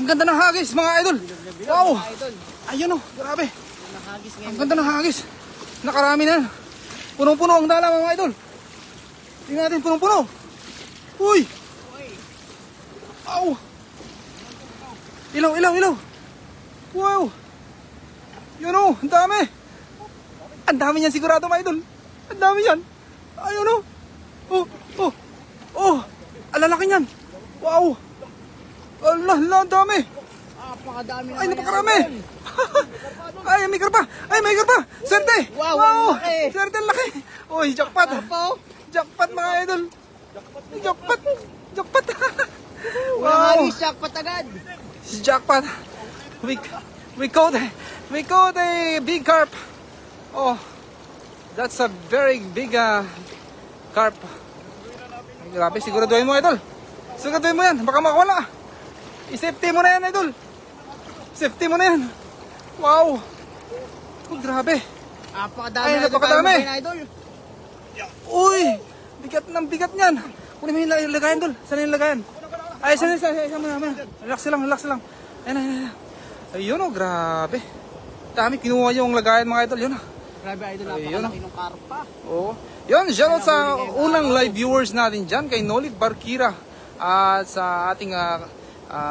ganda ng hagis mga idol. Wow. Ayun oh, grabe. Ang ganda ng hagis. Nakarami na. Punong-puno ang dala mga idol. Tingnan natin, punong-puno. Uy. Wow. Ilaw, ilaw, ilaw. Wow. Yun oh, ang dami. Ang dami niyan sigurado mga idol. Ang dami yan. Ayun oh. Oh, oh. Oh, ang lalaki niyan. Wow. Allah, ang dami. Napakadami na. Ay, napakarami. Ay, may karpa. Ay, may karpa. Serte. Wow. Serte, ang laki. Uy, jackpot. Jackpot mga idol. Jackpot. Jackpot. Wow. Jackpot agad. Jackpot. We caught a big carp. Oh, that's a very big carp. Grabe, siguraduhin mo idol. Siguraduhin mo yan, baka makawala. I-safety mo na yan idol. Safety mo na yan. Wow. Oh, grabe. Napakadami. Ay, napakadami. Idol. Uy, bigat ng bigat niyan. Kunin mo yung lagayan idol. Saan yung lagayan? Ay, saan mo na. Relax lang. Ayun. Ayun oh, grabe. Dami, kinuha yung lagayan mga idol. Yun oh. Grabe idol, napakalaki ng karpa. Oo. Yun, shoutout sa unang live viewers natin dyan, kay Nolid Barkira. At sa ating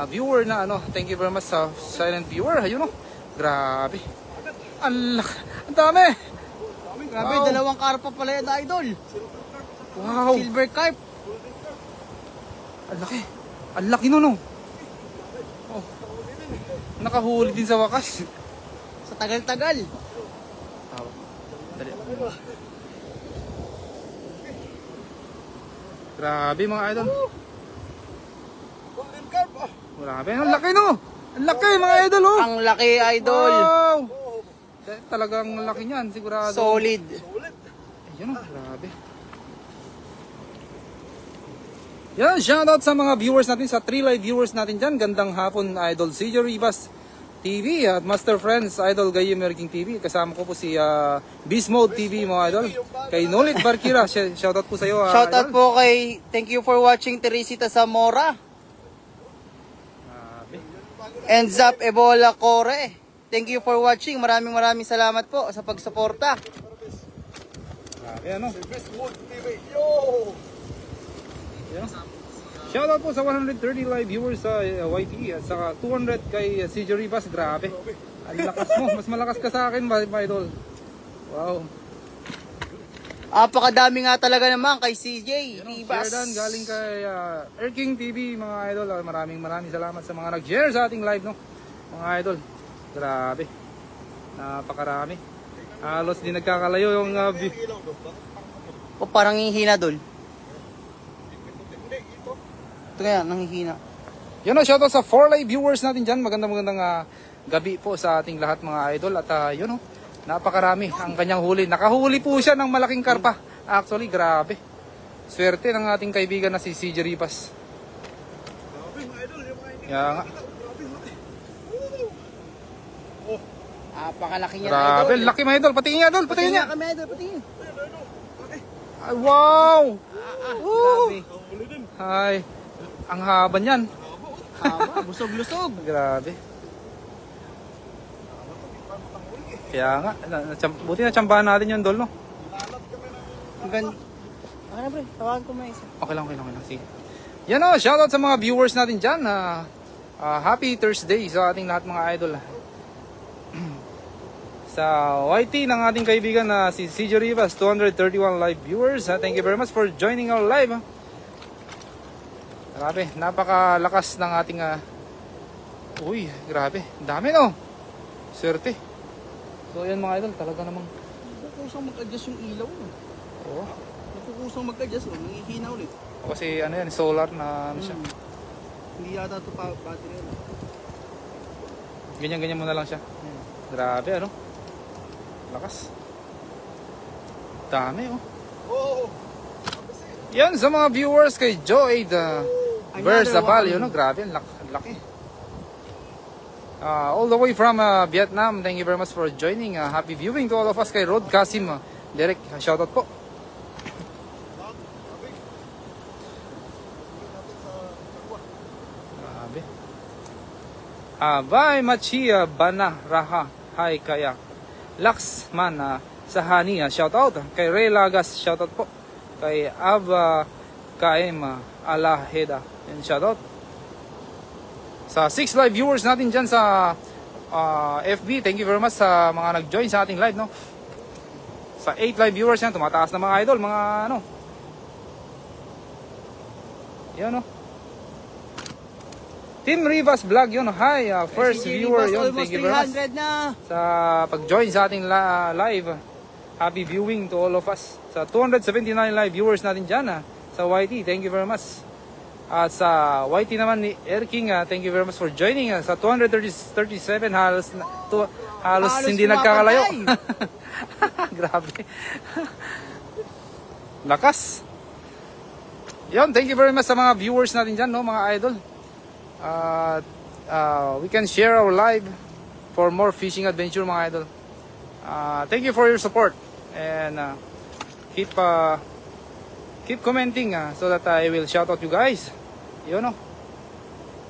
viewer na thank you very much sa silent viewer. Ayun o, grabe. Ang dami. Grabe, wow. Dalawang karpa pala yan idol. Wow. Silver carp. Ang laki nun oh. Nakahuli din sa wakas. Sa tagal-tagal. Dali. Grabe mga idol. Golden carp. Grabe, ang laki no. Ang laki mga idol oh. Ang laki idol. Wow. Talagang laki niyan sigurado. Solid. Ayun oh, grabe. Yan, shoutout sa mga viewers natin, sa 3 live viewers natin dyan. Gandang hapon, Idol Cesar Rivas TV at Master Friends, Idol Gayem Merking TV. Kasama ko po si Beast Mode TV mga idol. Kay Nolid Barkira, shoutout po sa iyo. Shoutout po kay, thank you for watching Teresita Zamora. And Zap Ebola Core. Thank you for watching. Maraming salamat po sa pagsuporta. Grabe ano. Shoutout po sa 130 live viewers sa YT at saka 200 kay CJ Rivas. Grabe. Ang lakas mo. Mas malakas ka sa akin, mga idol. Wow. Apakadami nga talaga naman kay CJ Rivas. Share galing kay Erking TV, mga idol. Maraming salamat sa mga nag-share sa ating live, no? Mga idol. Grabe. Napakarami. Halos di nagkakalayo yung O parang hihina doon. Ito kaya, nanghihina. Yun o, shoutout sa 4 live viewers natin dyan. Magandang gabi po sa ating lahat mga idol. At yun o, napakarami ang kanyang huli. Nakahuli po siya ng malaking karpa. Actually, grabe. Swerte ng ating kaibigan na si CJ Rivas. Kaya nga. Napakalaki niya Grabe, idol. laki mga idol. Patingin niya idol, patingin niya. Kami idol, patingin. Ay, wow! Grabe. Ay, ang haba niyan. Haba, busog-lusog. Grabe. Kaya nga, buti na tsambahan natin yung dol, no? Ang ganda. Okay na bro, tawagan ko may isa. Okay lang. Sige. Yan o, shoutout sa mga viewers natin dyan. Happy Thursday sa ating lahat mga idol. Sa YT ng ating kaibigan na si CJ Rivas, 231 live viewers. Thank you very much for joining our live. Grabe, napakalakas ng ating uy, grabe, dami no. Swerte. So yan mga idol, talaga namang Nakukusang mag-adjust yung ilaw. oo. Nakukusang mag-adjust, nangihina ulit. Kasi ano yan, solar na ano siya. Hindi yata ito battery. Ganyan mo na lang siya. Grabe ano. Lakas. Dami oh. Yan sa mga viewers kay Joyd Versabal, yun no, grabe, ang laki. All the way from Vietnam, thank you very much for joining. Happy viewing to all of us kay Rod Kasim. Direct shoutout po. Grabe. Bye Machia Bana Raha. Hi Kaya. Laxman Sahani. Shout out. Kay Ray Lagas. Shout out po. Kay Ava Kaem Alaheda. And shout out. Sa 6 live viewers natin dyan sa FB. Thank you very much sa mga nag-join sa ating live, no? Sa 8 live viewers yan. Tumataas na mga idol. Mga ano. Yan, no? Team Rivas Vlog yun. Hi, first viewer yun. Thank you very much na. sa pag-join sa ating live. Happy viewing to all of us. Sa 279 live viewers natin dyan sa YT. Thank you very much. At sa YT naman ni Erking, thank you very much for joining. Sa 237 halos hindi nagkakalayo. Grabe. Lakas. Yun, thank you very much sa mga viewers natin dyan, no, mga idol. We can share our live for more fishing adventure, mga idol. Thank you for your support and keep commenting so that I will shout out you guys. Yun, no,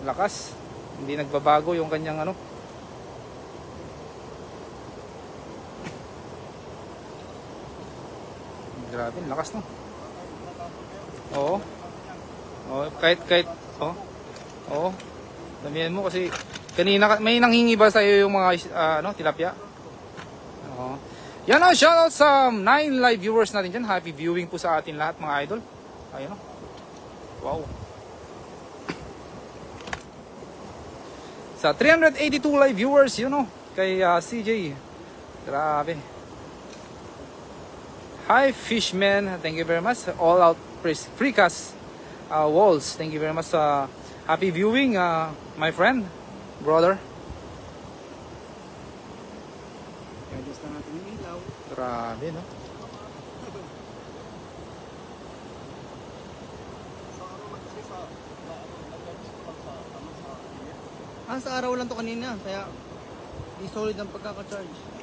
lakas, hindi nagbabago yung kanyang ano. Grabe, lakas, no. Oo. Kahit Oo. Damihan mo kasi kanina may nanghingi ba sa iyo yung mga tilapia? Oo. Yan ang shoutout sa 9 live viewers natin diyan. Happy viewing po sa atin lahat, mga idol. Ayun, oh. Wow. Sa 382 live viewers, yun, oh, kay CJ. Grabe. Hi Fishman, thank you very much. All out precast walls. Thank you very much. Happy viewing, my friend, brother. Adjust na natin yung ilaw. Grabe, no? Sa araw lang to kanina, kaya di solid ang pagkaka-charge.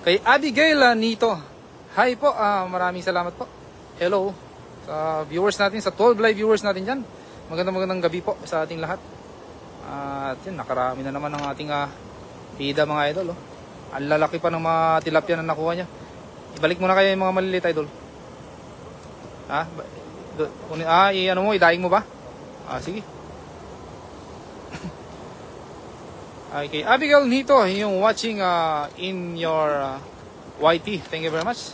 Kay Abigail Nito. Hi po, maraming salamat po. Hello sa viewers natin, sa 12 live viewers natin dyan. Magandang gabi po sa ating lahat. At yun, nakarami na naman ang ating bida, mga idol, oh. Ang lalaki pa ng mga tilapia na nakuha niya. Ibalik mo na kayo yung mga maliliit, idol. Ano mo, idaing mo ba? Sige. Okay, Abigail Nito, yung watching in your YT. Thank you very much.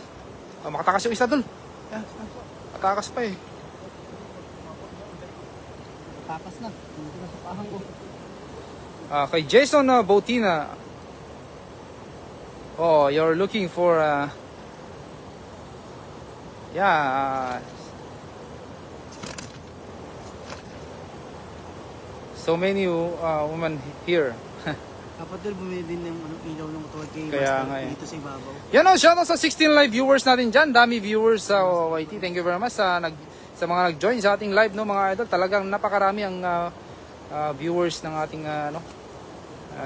Makatakas yung isa, dul. Matakas pa eh. Takas na. Hindi na sa pahang ko. Kay Jason Bautina. Oh, you're looking for so many women here. Dapat doon bumibin ng ilaw ng motor kay Kaya nga dito sa ibabaw. Yan o, shoutout sa 16 live viewers natin dyan. Dami viewers sa YT. Thank you very much sa mga nag-join sa ating live, no, mga idol. Talagang napakarami ang viewers ng ating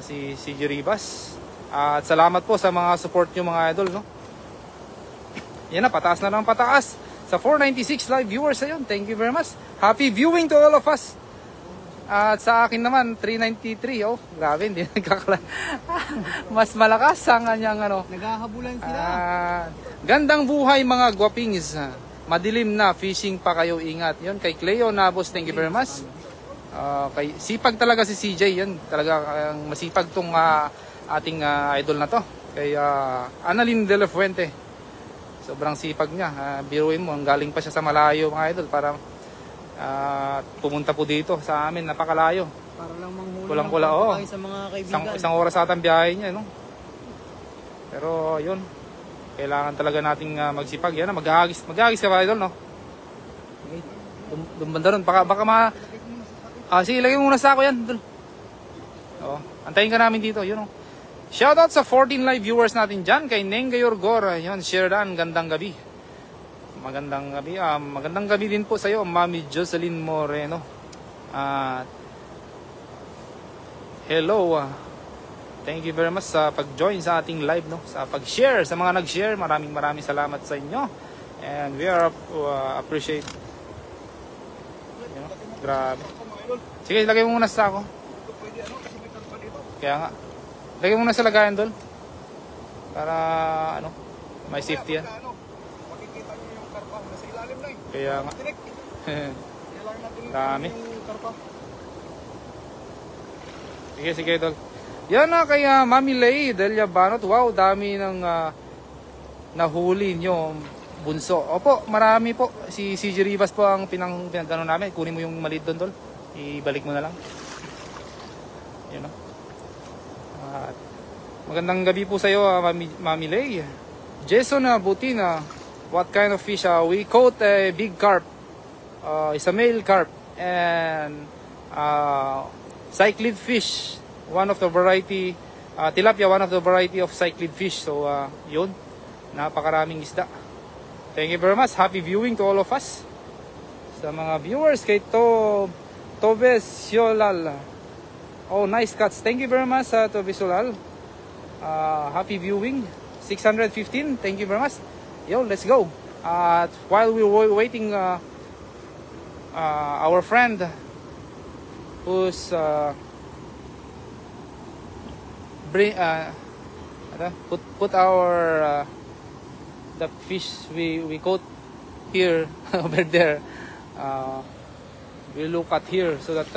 si Jeribas. At salamat po sa mga support nyo, mga idol, no. Yan na, pataas na lang pataas. Sa 496 live viewers, ayun. Thank you very much. Happy viewing to all of us. At sa akin naman, 393. Oh, grabe, hindi nagkakala. Mas malakas ang kanyang ano. Naghahabulan sila. Gandang buhay, mga guwapings. Madilim na, fishing pa kayo, ingat. Yun, kay Cleo Nabos, thank you very much. Kay sipag talaga si CJ, yun. Talaga masipag tong ating idol na to. Kay Annalyn De La Fuente. Sobrang sipag niya. Biruin mo, galing pa siya sa malayo, mga idol, para pumunta po dito sa amin, napakalayo. Para lang manghuli Kulang-kula, oh. sa mga kaibigan. Isang oras ata ang biyahe niya, no? Pero yun, kailangan talaga nating magsipag. Yan, mag-aagis ka ba, idol, no? Okay. Dumbanda ron, baka sige, lagay mo muna sa ako yan, idol. Antayin ka namin dito, yun, no? Shoutout sa 14 live viewers natin dyan, kay Nengay Orgor. Yun, Sherdan, gandang gabi. Magandang gabi din po sa iyo, Mami Jocelyn Moreno. Hello. Thank you very much sa pag-join sa ating live, no. Sa pag-share, sa mga nag-share, maraming salamat sa inyo. And we are appreciate. Grabe. Sige, lagay mo muna sa ako. Kaya nga. Lagay mo muna sa lagayan doon. Para ano, may safety yan. Makikita niyo yung karpa nasa ilalim na eh. Kaya nga. Kailangan natin Dami. yung karpa. Sige, sige, idol. Yan na kay Mami Lay Delia Banot. Wow, dami ng nahuli nyo, bunso. Opo, marami po. Si CJ Rivas po ang pinagano namin. Kunin mo yung maliit doon, tol. Ibalik mo na lang. Yun, no? At magandang gabi po sa iyo, Mami Lay. Jason Butina, what kind of fish? We caught a big carp. It's a male carp. And cyclid fish, one of the variety, tilapia, one of the variety of cyclid fish. So, yun. Napakaraming isda. Thank you very much. Happy viewing to all of us. Sa mga viewers, kay Tobes Siolal. Oh, nice cuts. Thank you very much, Tobes Siolal. Happy viewing. 615. Thank you very much. Yo, let's go. While we were waiting, our friend who's put our the fish we caught here over there, we look at here so that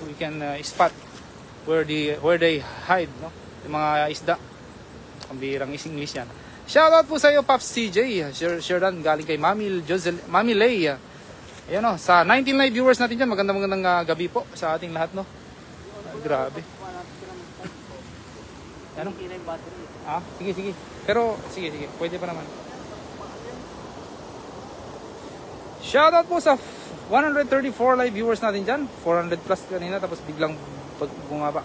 we can spot where they hide, no? Yung mga isda. Ang birang English yan. Shoutout po sa iyo, Pops CJ. Sheridan, galing kay Mami Lay. Ayan, no, sa 19 live viewers natin dyan, magandang gabi po sa ating lahat, no? Grabe. Ano? Sige, sige. Pero, sige, pwede pa naman. Shoutout po sa 134 live viewers natin dyan. 400 plus kanina, tapos biglang bumaba.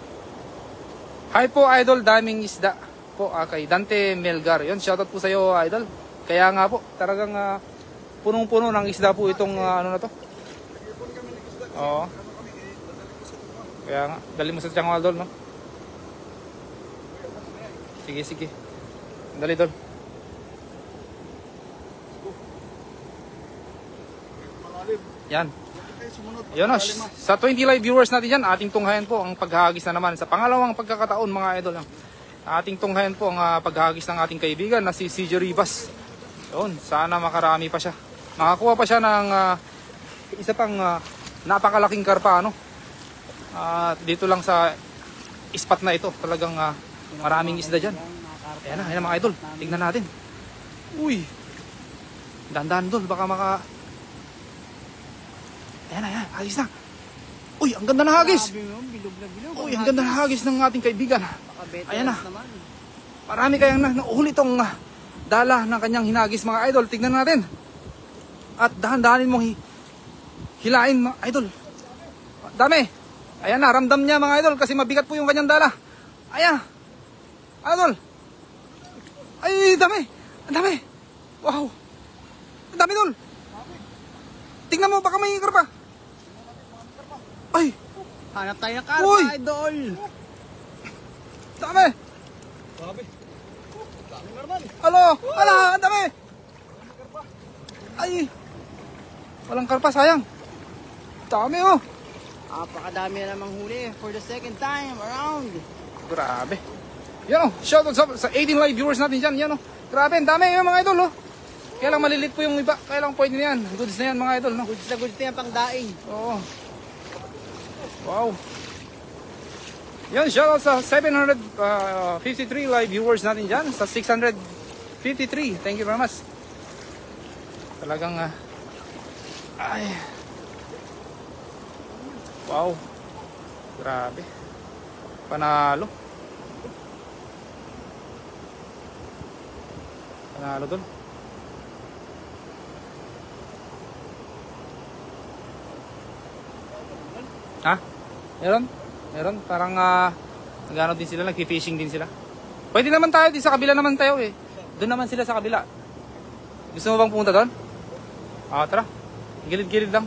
Hi po, Idol, daming isda po kay Dante Melgar. Yun, shoutout po sa iyo, Idol. Kaya nga po, talagang punong-puno ng isda po itong ano na to. Oo. Kaya nga, dali mo sa Tiangwal, Dol, no? Sige, sige. Dali, Dol. Yan. Yun, no, sa 20 live viewers natin dyan, ating tunghayan po ang paghahagis na naman. Sa pangalawang pagkakataon, mga idol, ating tunghayan po ang paghahagis ng ating kaibigan na si CJ Rivas. Yun, sana makarami pa siya. Nakakuha pa siya ng isa pang napakalaking karpa, ano? Dito lang sa spot na ito, talagang maraming isda dyan. Ayan na mga idol, tignan natin. Uy, dandan, Dol, baka ayan, hagis na. Uy, ang ganda ng hagis. Uy, ang ganda ng hagis ng ating kaibigan. Ayan na. Marami kayang nauhuli itong dala ng kanyang hinagis, mga idol. Tignan natin. At dahan-dahanin mong hilain, mga idol. Dami. Ayan na, ramdam niya, mga idol, kasi mabigat po yung kanyang dala. Ayan. Idol. Ay, dami. Ang dami. Wow. Ang dami, Dol. Tingnan mo, baka may karpa. Ay! Hanap tayo ng karpa, Idol! Dami! Dami. Dami naman. Alo! Ala! Ang dami! Ay! Walang karpa, sayang. Dami, oh! Napakadami na namang huli for the second time around. Grabe. Yan, oh! Shoutout sa 18 live viewers natin dyan. Yan, oh! Grabe, ang dami yung mga idol, oh! Kaya lang malilit po yung iba. Kaya lang pwede na yan. Goods na yan, mga idol, no? Goods na yan pang daing. Oo. Wow. Yan, shoutout sa 753 live viewers natin dyan. Sa 653. Thank you very much. Talagang, ay. Wow. Grabe. Panalo. Panalo dun. Ha? Meron. Parang nag-ano din sila, nag-fishing din sila. Pwede naman tayo, di sa kabila naman tayo eh. Doon naman sila sa kabila. Gusto mo bang pumunta doon? Tara. Gilid-gilid lang.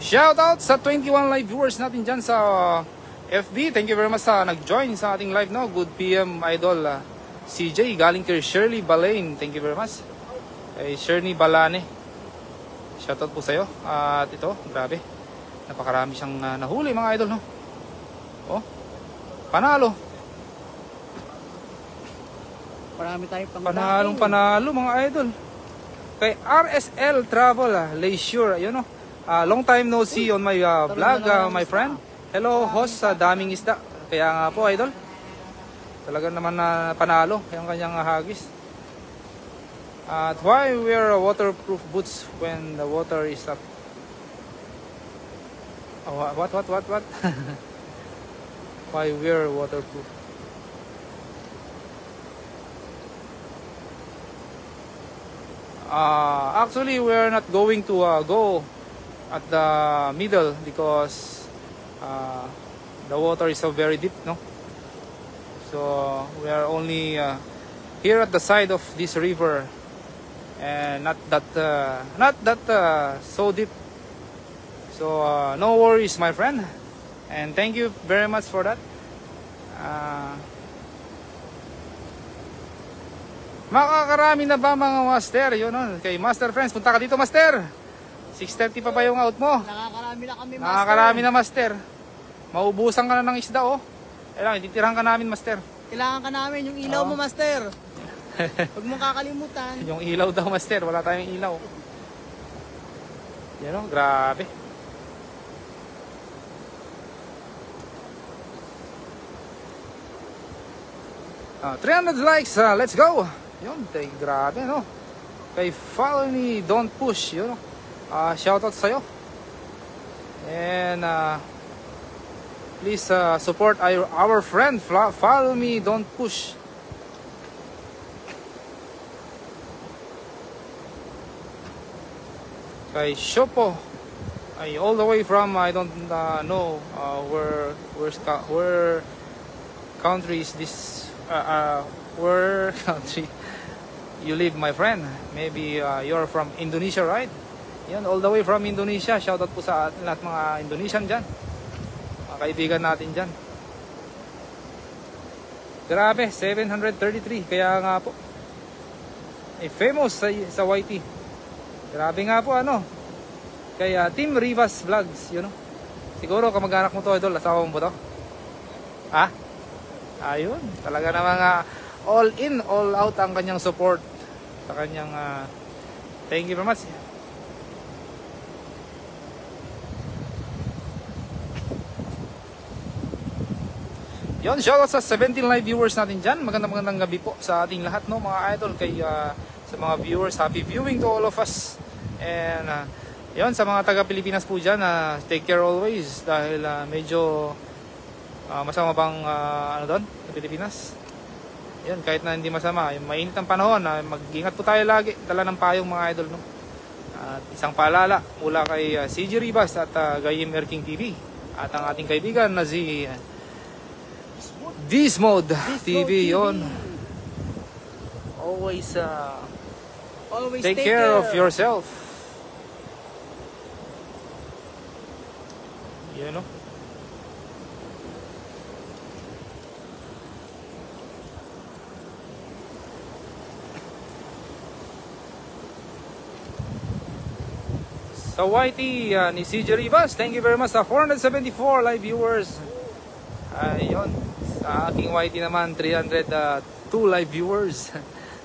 Shoutout sa 21 live viewers natin dyan sa FB. Thank you very much sa nag-join sa ating live, no? Good PM, Idol. CJ, galing kay Shirley Balain. Thank you very much. Kay Shirley Balane. Shoutout po sa'yo. At ito, grabe. Napakarami siyang nahuli mga idol, no? Oh, panalo. Marami tayong Panalong panalo mga idol. Kay RSL Travel, Leisure, yun no. Long time no see on my vlog, my friend. Hello, host, daming isda. Kaya nga po idol. Talaga naman na panalo yung kanyang hagis. At why wear waterproof boots when the water is up? Oh, what? Why wear waterproof? Actually, we're not going to go at the middle because the water is so very deep, no? So we are only here at the side of this river, and not that so deep. So no worries, my friend, and thank you very much for that. Makakarami na ba mga master? Yun, no? Kay Master Friends, punta ka dito master. 6:30 pa ba yung out mo? Nakakarami na kami, master. Nakakarami na master. Maubusan ka na ng isda, oh. Kailangan, ititirahan ka namin master. Kailangan ka namin yung ilaw mo, master. Huwag mong kakalimutan. Yung ilaw daw master, wala tayong ilaw. Yan, oh, grabe. Ah, 300 likes, let's go. Yun, grabe, no? Kay follow me, don't push, yun, no? Shoutout sa'yo. And please support our friend, follow me, don't push. Kay Shopo, all the way from, I don't know where country is this, where country you live, my friend. Maybe you're from Indonesia, right? Yan, all the way from Indonesia. Shoutout po sa lahat mga Indonesian dyan, mga kaibigan natin dyan. Grabe, 733. Kaya nga po, famous sa YT. Grabe nga po, ano, kay Team Rivas Vlogs, you know. Siguro kamag-anak mo to, idol. Asawa mo ba to? Ha? Ayun, talaga na mga all in, all out ang kanyang support sa kanyang thank you very much. Yon, shoutout sa 17 live viewers natin dyan. Magandang gabi po sa ating lahat, no, mga idol. Kay sa mga viewers, happy viewing to all of us. And yon, sa mga taga Pilipinas po dyan, take care always. Dahil medyo masama bang ano doon sa Pilipinas. Yan, kahit na hindi masama, yung mainit ang panahon, mag-ingat po tayo lagi. Dala ng payong mga idol, no? At isang paalala mula kay CJ Rivas at Gayim Erking TV at ang ating kaibigan na si This Mode TV, yon. Always take care of yourself. You know. Sa YT ni CJ Rivas, thank you very much sa 474 live viewers. Ayun. Sa aking YT naman, 302 live viewers.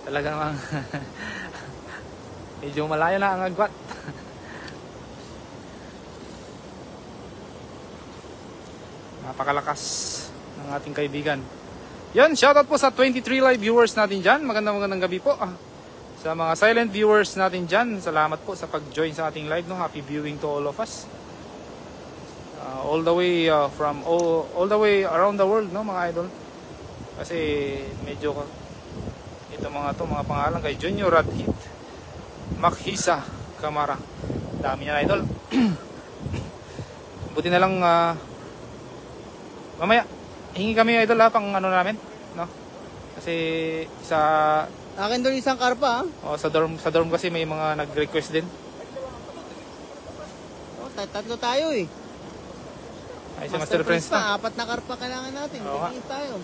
Talaga namang medyo malayo na ang agwat. Napakalakas ng ating kaibigan. Yan, shoutout po sa 23 live viewers natin dyan. Magandang gabi po. Sa mga silent viewers natin dyan, salamat po sa pag-join sa ating live, no? Happy viewing to all of us. All the way from all the way around the world, no, mga idol. Kasi medyo ito mga pangalan kay Junior Radhit Makhisa Kamara. Dami niya, idol. Buti na lang mamaya hingi kami, idol, pang ano namin, no? Kasi sa Akin doon isang karpa, ha? sa dorm kasi may mga nag-request din. Tatlo tayo, eh. Ay, si Master Friends na. Apat na karpa kailangan natin. Oo nga. Tayo.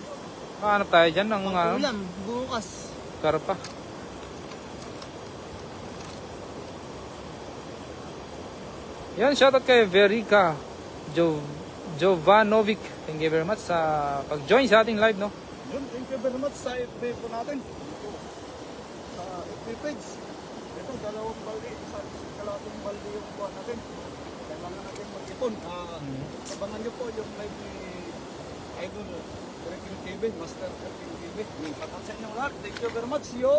Hanap tayo dyan ng Ulam, bukas. karpa. Yan, shoutout kay Verica Jovanovic. Thank you very much sa pag-join sa ating live, no? Yun, thank you very much sa FB po natin. Sa FB page. Ito, dalawang balde. Kalating balde yung buwan natin. Kailangan natin mag-ipon. Abangan nyo po yung live ni Idol Treking TV, Master Treking TV. Patat sa inyong lahat. Thank you very much. Yo!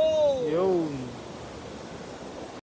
Yo!